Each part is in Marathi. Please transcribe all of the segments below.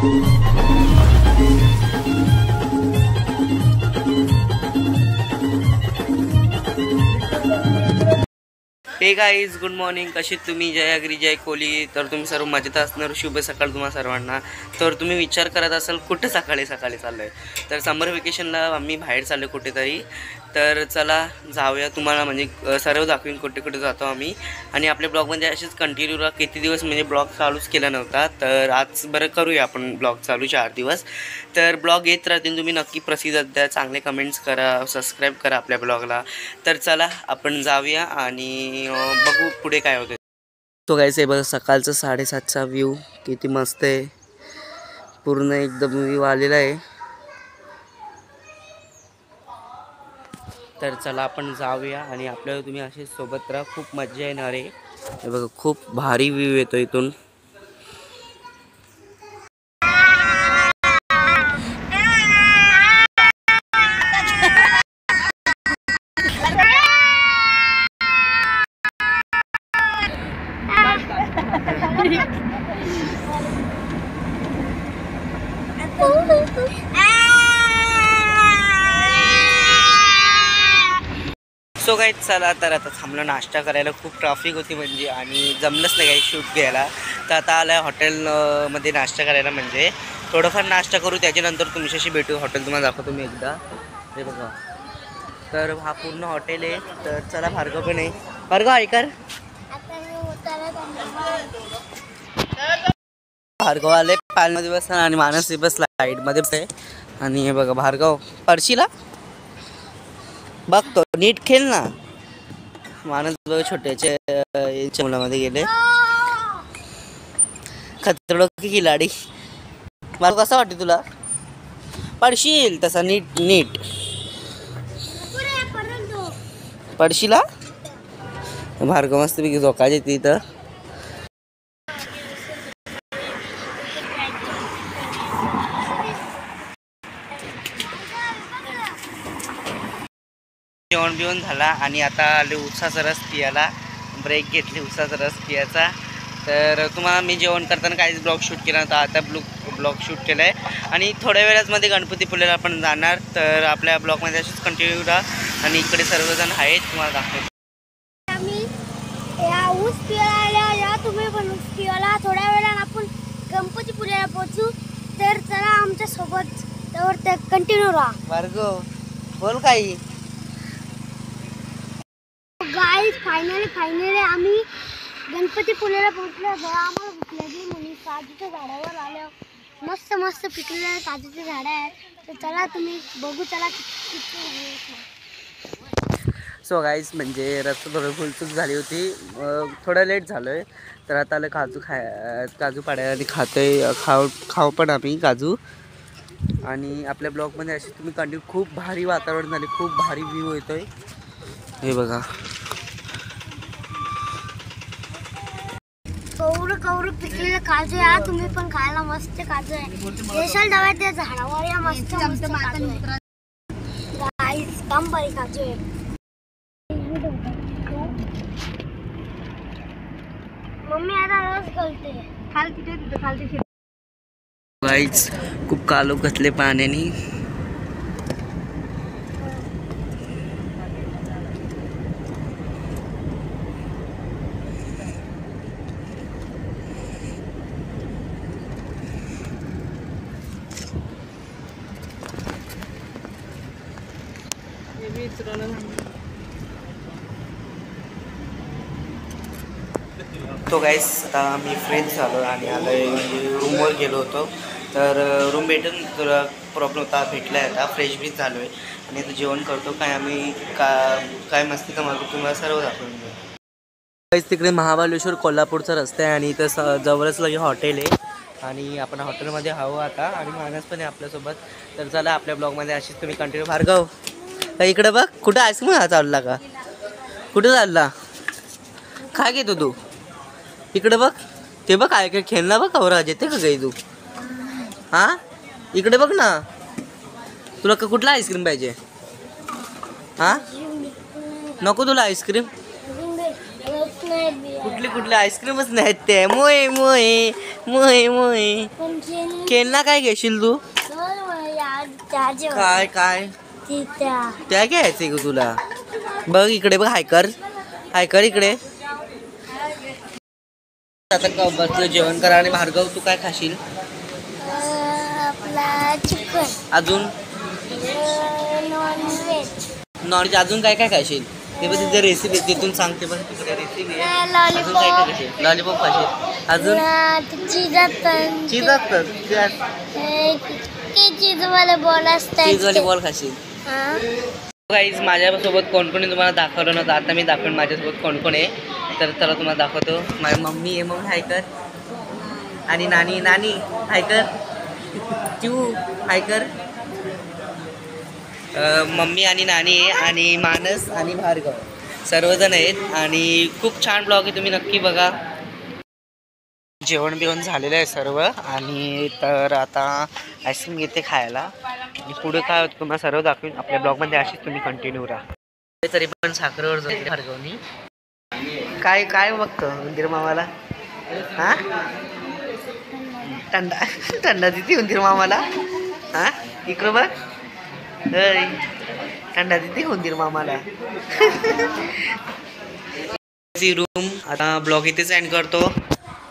हे गाईज गुड मॉर्निंग, कशी तुम्ही? जय अग्री जय कोहली. तर तुम्ही सर्व मजेत असणार. शुभ सकाळ तुम्हा सर्वांना. तर तुम्ही विचार करत असाल कुठे सकाळी सकाळी चाललो आहे. तर समर वेकेशनला आम्ही बाहेर चाललो कुठेतरी. तर चला जाऊया, तुम्हाला म्हणजे सर्व दाखवीन कुठे कुठे जातो आम्ही. आणि आपल्या ब्लॉगमध्ये असेच कंटिन्यू राहा. किती दिवस म्हणजे ब्लॉग चालूच केला नव्हता, तर आज बरं करूया आपण ब्लॉग चालू 4 दिवस. तर ब्लॉग येत राहतील, तुम्ही नक्की प्रतिसाद द्या, चांगले कमेंट्स करा, सबस्क्राईब करा आपल्या ब्लॉगला. तर चला आपण जाऊया आणि बघू पुढे काय होते. तो गाईस आहे बघा, सकाळचं 7:30चा व्ह्यू किती मस्त आहे. पूर्ण एकदम व्ह्यू आलेला आहे. तर चला आपण जाऊया आणि आपल्याला तुम्ही असे सोबत राहा, खूप मजा येणार आहे. हे बघा खूप भारी व्ह्यू येतो इथून. सो गाईज चला, तर आता थांबलो नाश्ता करायला. खूप ट्रॅफिक होती म्हणजे, आणि जमलंच नाही काही शूट घ्यायला. तर आता आला हॉटेलमध्ये नाश्ता करायला. म्हणजे थोडंफार नाश्ता करू, त्याच्यानंतर तुमच्याशी भेटू. हॉटेल तुम्हाला दाखवतो मी एकदा. हे बघा, तर हा पूर्ण हॉटेल आहे. तर चला, भार्गव पण आहे. भार्गव ऐकर, भार्गव आले पालमध्ये बसला आणि मानस बसला साईडमध्ये बसले. आणि हे बघा भार्गव परशीला बघतो, नीट खेळ ना. मानस बघ छोट्याच्या मुलामध्ये गेले. खतरों की खिलाडी. मला कसं वाटतं तुला? पडशील तसा, नीट नीट पडशीला. भार्गव मस्त पैकी झोकायची तिथं. जेवण बिवण झाला आणि आता आले उसाचा रस पियाला. ब्रेक घेतली उसाचा रस पियाचा. तर तुम्हाला मी जेवण करताना काहीच ब्लॉग शूट केला नव्हता, आता ब्लॉग शूट केला आहे. आणि थोड्या वेळामध्ये गणपतीपुळ्याला आपण जाणार. तर आपल्या ब्लॉगमध्ये असेच कंटिन्यू राहा. आणि इकडे सर्वजण आहेत, तुम्हाला दाखवतो. ऊस पियाला तुम्ही पण ऊस पियाला. थोड्या वेळानं आपण गणपतीपुळ्याला पोहोचू. तर चला आमच्या सोबत, तर ते कंटिन्यू राहा. भार्गव बोल काही. गाईज फायनली आम्ही गणपतीपुळ्याला पोहोचलो. आम्हाला भूक लागली म्हणून काजूच्या झाडावर आलो. मस्त मस्त पिकलेले काजूचे झाडं आहेत. तर चला तुम्ही बघू. चला सो गाईज म्हणजे रस्ता थोडं फुलचूक झाली होती, थोडं लेट झालो आहे. तर आता आलं काजू पाडायला आणि खाऊ पण आम्ही काजू. आणि आपल्या ब्लॉगमध्ये अशी तुम्ही कंटिन्यू, खूप भारी वातावरण झाले, खूप भारी व्ह्यू येतो आहे. हे बघा कौर पिकलेले काजू या, तुम्ही पण खायला मस्त काजू आहे. येशाल डब्यात त्या झाडावर या, मस्त मस्त काजू आहे. गाईज काम भारी काजू आहे. मम्मी आता रस घालते खालती. गाईज खूप कालोख घातले पाण्याने. तो गाईस आता आम्ही फ्रेश झालो आणि रूमवर गेलो होतो. तर रूम भेटून तुला प्रॉब्लेम होता, भेटला आहे. आता फ्रेश ब्रीज झालो आहे आणि आता जेवण करतो. काय आम्ही काय मस्ती कमावतो तुम्हाला सर्व दाखवून देऊ. गाईस तिकडे महाबळेश्वर कोल्हापूरचा रस्ता आहे आणि इथं जवळच लगे हॉटेल आहे. आणि आपण हॉटेलमध्ये हवं आता. आणि मानस पण आहे आपल्यासोबत. तर चला आपल्या ब्लॉगमध्ये अशीच तुम्ही कंटिन्यू. भार्गव का इकडे बघ, कुठं आईस्क्रीम चालला का? कुठं चालला? काय घेतो तू? इकडे बघ, ते बघ काय काय खेळला बघ. कवराज येते का काही तू? हां इकडे बघ ना. तुला कुठला आईस्क्रीम पाहिजे? हां नको तुला आईस्क्रीम? कुठले कुठले आईस्क्रीमच नाहीत ते. मोये मोये मोये मोये. खेळना काय घेशील तू? काय काय त्या घ्यायचंय ग तुला? बघ इकडे बघ, हायकर हायकर इकडे. आता बसलं जेवण करा. आणि भार्गव तू काय खाशील? आपला चिकन. अजून नॉनव्हेज. अजून काय काय खाशील? ते पण तिथे रेसिपी तिथून सांगते. पण तिकडे रेसिपी अजून काय काय खाशील? लॉलीपॉप खाशील. अजून चीजवाले बॉल असतात. चीजवाली बॉल खाशील. गाईज माझ्यासोबत कोण कोणी तुम्हाला दाखवलं नव्हतं, आता मी दाखवेन माझ्यासोबत कोण कोण आहे. तर चला तुम्हाला दाखवतो. माझी मम्मी आहे, मग हायकर. आणि नानी नानी हायकर. चिऊ हायकर. मम्मी आणि नानी आहे, आणि मानस आणि भार्गव सर्वजण आहेत. आणि खूप छान ब्लॉग आहे, तुम्ही नक्की बघा. जेवण बिवण झालेलं आहे सर्व. आणि तर आता आईस्क्रीम घेते खायला. आणि पुढे काय होतं तुम्हाला सर्व दाखवेन आपल्या ब्लॉगमध्ये. अशीच तुम्ही कंटिन्यू राहा. तरी पण साखरेवर जाते भार्गवनी. काय काय बघतो उंदीर मामाला? हां थंडा थंडा देते उंदीर मामाला. हां इकडं बघ. थंडा देते उंदीर मामाला. रूम. आता ब्लॉग इथेच एंड करतो.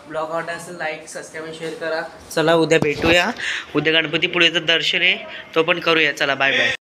ब्लॉग आवडला असेल लाईक सबस्क्राईब आणि शेअर करा. चला उद्या भेटूया. उद्या गणपतीपुळेचं दर्शन आहे, तो पण करूया. चला बाय बाय.